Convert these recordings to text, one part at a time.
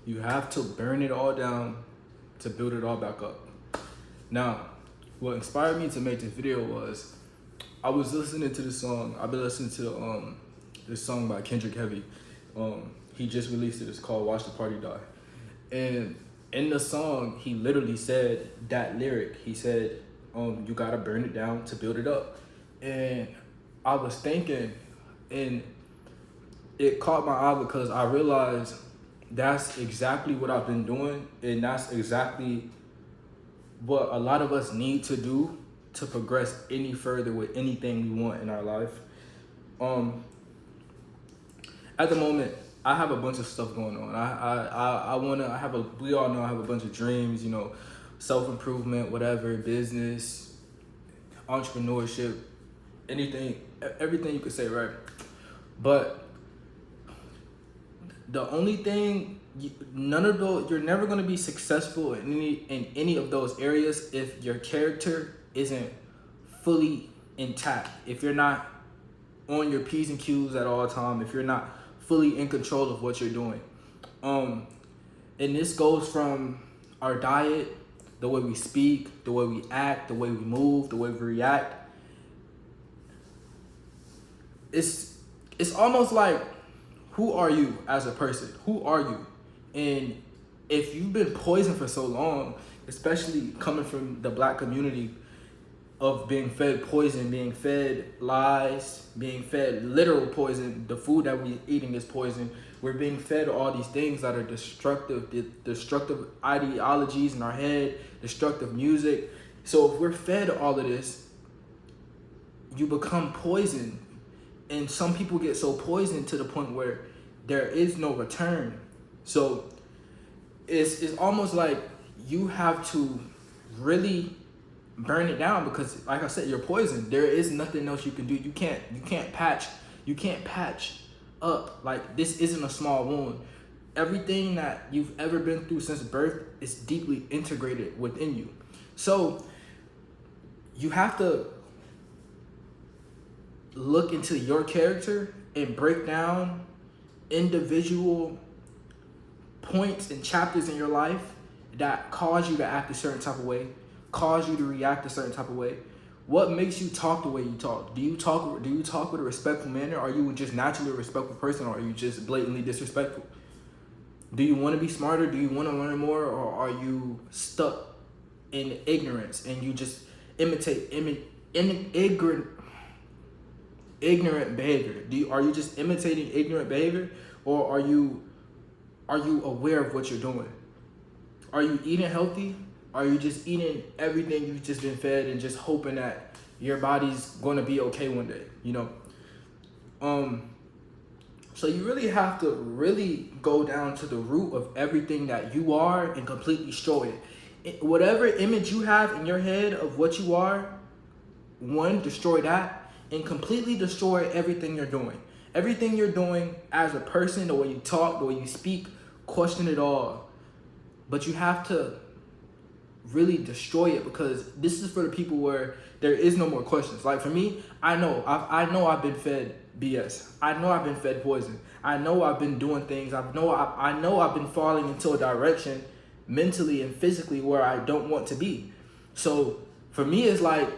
You have to burn it all down to build it all back up. Now, what inspired me to make this video was I was listening to this song. I've been listening to this song by Kendrick Heavy. He just released it. It's called "Watch the Party Die." And in the song, he literally said that lyric. He said, "You gotta burn it down to build it up." And I was thinking, and it caught my eye because I realized that's exactly what I've been doing, and that's exactly what a lot of us need to do to progress any further with anything we want in our life. At the moment, I have a bunch of stuff going on. We all know I have a bunch of dreams, you know, self-improvement, whatever, business, entrepreneurship, anything, everything you could say, right? But the only thing, none of those, you're never going to be successful in any of those areas if your character isn't fully intact. If you're not on your P's and Q's at all time, if you're not fully in control of what you're doing. And this goes from our diet, the way we speak, the way we act, the way we move, the way we react. It's almost like, who are you as a person? Who are you? And if you've been poisoned for so long, especially coming from the Black community, of being fed poison, being fed lies, being fed literal poison, the food that we're eating is poison. We're being fed all these things that are destructive ideologies in our head, destructive music. So if we're fed all of this, you become poisoned. And some people get so poisoned to the point where there is no return. So it's almost like you have to really burn it down, because like I said, you're poisoned. There is nothing else you can do. You can't patch up. Like, this isn't a small wound. Everything that you've ever been through since birth is deeply integrated within you. So you have to look into your character and break down individual points and chapters in your life that cause you to act a certain type of way, cause you to react a certain type of way. What makes you talk the way you talk? Do you talk with a respectful manner? Are you just naturally a respectful person, or are you just blatantly disrespectful? Do you want to be smarter? Do you want to learn more? Or are you stuck in ignorance and you just imitate ignorant behavior? Are you just imitating ignorant behavior, or are you aware of what you're doing? Are you eating healthy? Are you just eating everything you've just been fed and just hoping that your body's going to be okay one day, you know? So you really have to really go down to the root of everything that you are and completely destroy it. Whatever image you have in your head of what you are, destroy that and completely destroy everything you're doing. Everything you're doing as a person, the way you talk, the way you speak, question it all. But you have to really destroy it, because this is for the people where there is no more questions. Like for me, I know I've been fed BS. I know I've been fed poison. I know I've been doing things. I know I've been falling into a direction mentally and physically where I don't want to be. So for me, it's like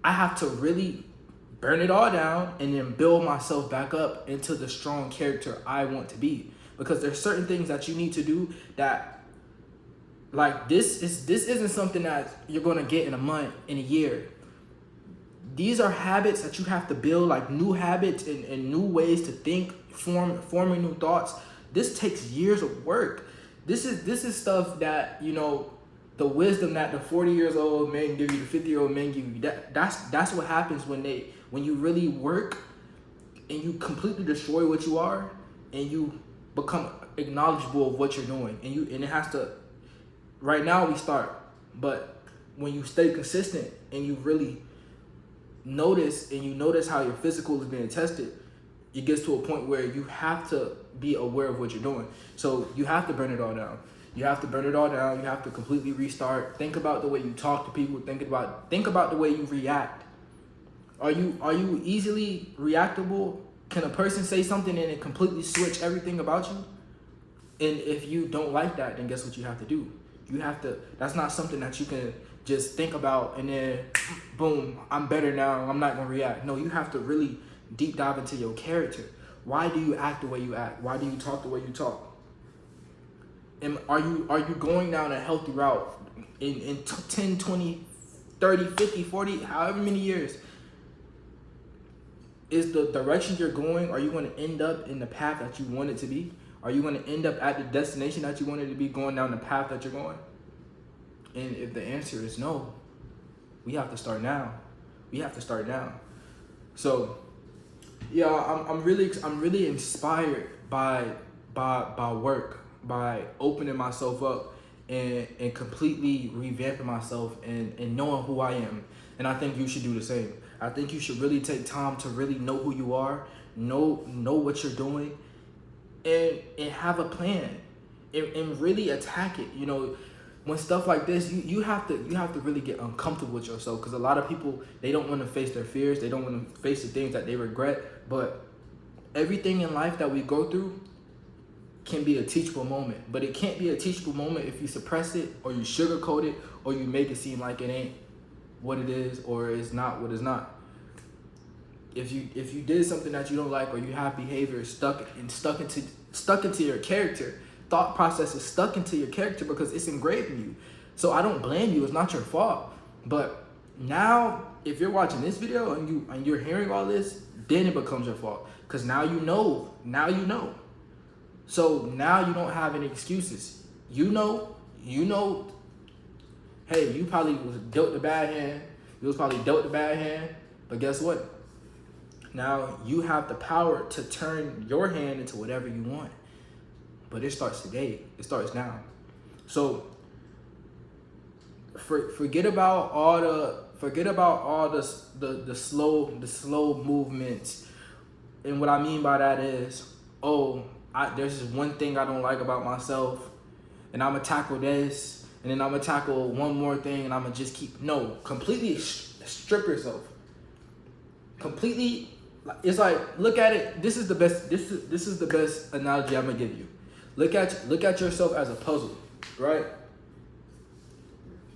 I have to really burn it all down and then build myself back up into the strong character I want to be. Because there's certain things that you need to do that, like, this isn't something that you're gonna get in a month, in a year. These are habits that you have to build, like new habits and new ways to think, forming new thoughts. This takes years of work. This is stuff that, you know, the wisdom that the 40 years old men give you, the 50-year-old men give you, that's what happens when you really work and you completely destroy what you are and you become acknowledgeable of what you're doing. And it has to, right now we start, but when you stay consistent and you really notice how your physical is being tested, it gets to a point where you have to be aware of what you're doing. So you have to burn it all down. You have to burn it all down. You have to completely restart. Think about the way you talk to people. Think about the way you react. Are you easily reactable? Can a person say something and it completely switch everything about you? And if you don't like that, then guess what you have to do? You have to, that's not something that you can just think about and then boom, I'm better now, I'm not gonna react. No, you have to really deep dive into your character. Why do you act the way you act? Why do you talk the way you talk? And are you going down a healthy route in 10, 20, 30, 50, 40, however many years? Is the direction you're going, are you going to end up in the path that you want it to be? Are you going to end up at the destination that you wanted to be, going down the path that you're going? And if the answer is no, we have to start now. We have to start now. So, yeah, I'm really inspired by work, by opening myself up and completely revamping myself and knowing who I am. And I think you should do the same. I think you should really take time to really know who you are, know what you're doing, and have a plan and really attack it. You know, when stuff like this, you have to really get uncomfortable with yourself, because a lot of people, they don't want to face their fears, they don't want to face the things that they regret. But everything in life that we go through can be a teachable moment, but it can't be a teachable moment if you suppress it, or you sugarcoat it, or you make it seem like it ain't what it is, or it's not what it's not. If you did something that you don't like, or you have behavior stuck into your character, thought process is stuck into your character because it's engraved in you. So I don't blame you, it's not your fault. But now, if you're watching this video and you're hearing all this, then it becomes your fault, because now you know. So now you don't have any excuses. You know, hey, you probably was dealt the bad hand. But guess what? Now you have the power to turn your hand into whatever you want. But it starts today. It starts now. So forget about all the slow movements. And what I mean by that is, there's just one thing I don't like about myself, and I'm gonna tackle this, and then I'm gonna tackle one more thing, and I'm gonna just completely strip yourself. Completely, it's like, look at it. This is the best analogy I'm gonna give you. Look at yourself as a puzzle, right?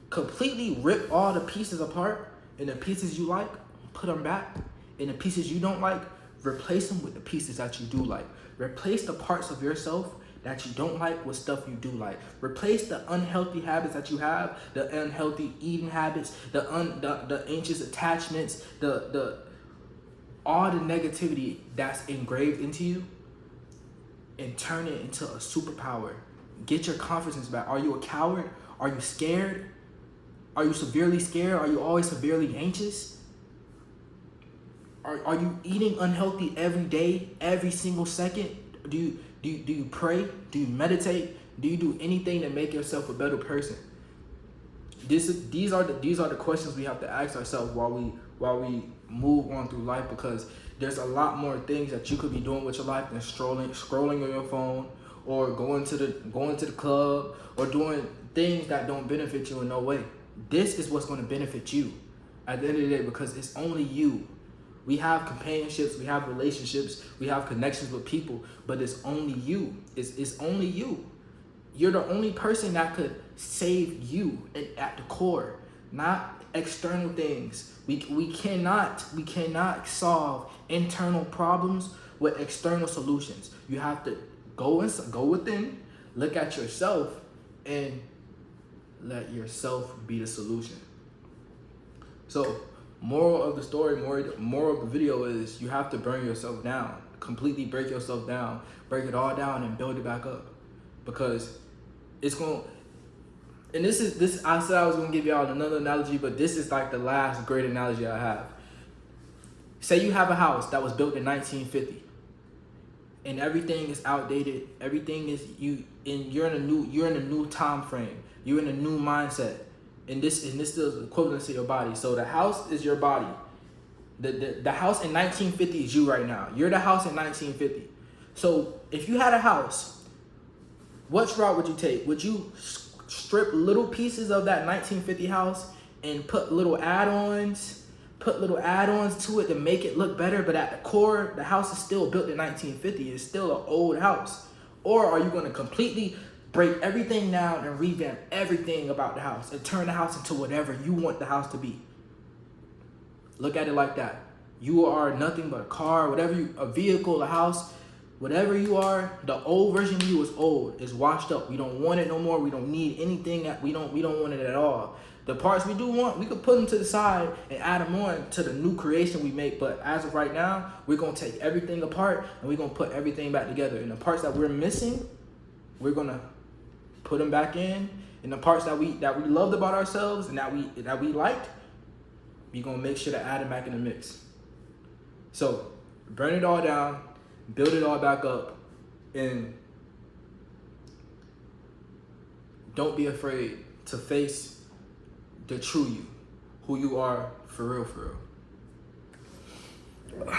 Completely rip all the pieces apart, and the pieces you like, put them back, and the pieces you don't like, replace them with the pieces that you do like. Replace the parts of yourself that you don't like with stuff you do like. Replace the unhealthy habits that you have, the unhealthy eating habits, the anxious attachments, all the negativity that's engraved into you, and turn it into a superpower. Get your confidence back. Are you a coward? Are you scared? Are you severely scared? Are you always severely anxious? Are you eating unhealthy every day, every single second? Do you pray? Do you meditate? Do you do anything to make yourself a better person? These are the questions we have to ask ourselves while we move on through life, because there's a lot more things that you could be doing with your life than scrolling on your phone, or going to the club, or doing things that don't benefit you in no way. This is what's going to benefit you at the end of the day, because it's only you. We have companionships, we have relationships, we have connections with people, but it's only you. It's only you. You're the only person that could save you at the core, not external things. We cannot solve internal problems with external solutions. You have to go within, look at yourself, and let yourself be the solution. So, moral of the story, moral of the video is, you have to burn yourself down. Completely break yourself down. Break it all down and build it back up. Because it's going, and this I said I was going to give y'all another analogy, but this is like the last great analogy I have. Say you have a house that was built in 1950. And everything is outdated. Everything is you're in a new time frame. You're in a new mindset. And this is equivalent to your body. So the house is your body. The house in 1950 is you right now. You're the house in 1950. So if you had a house, which route would you take? Would you strip little pieces of that 1950 house and put little add-ons to it to make it look better, but at the core, the house is still built in 1950. It's still an old house. Or are you going to completely break everything down and revamp everything about the house and turn the house into whatever you want the house to be? Look at it like that. You are nothing but a car, a vehicle, a house, whatever you are. The old version of you is old, is washed up. We don't want it no more. We don't need anything that we don't want it at all. The parts we do want, we could put them to the side and add them on to the new creation we make. But as of right now, we're gonna take everything apart and we're gonna put everything back together. And the parts that we're missing, we're gonna put them back in. And the parts that we loved about ourselves and that we liked, we're gonna make sure to add it back in the mix. So burn it all down, build it all back up, and don't be afraid to face the true you, who you are for real, for real.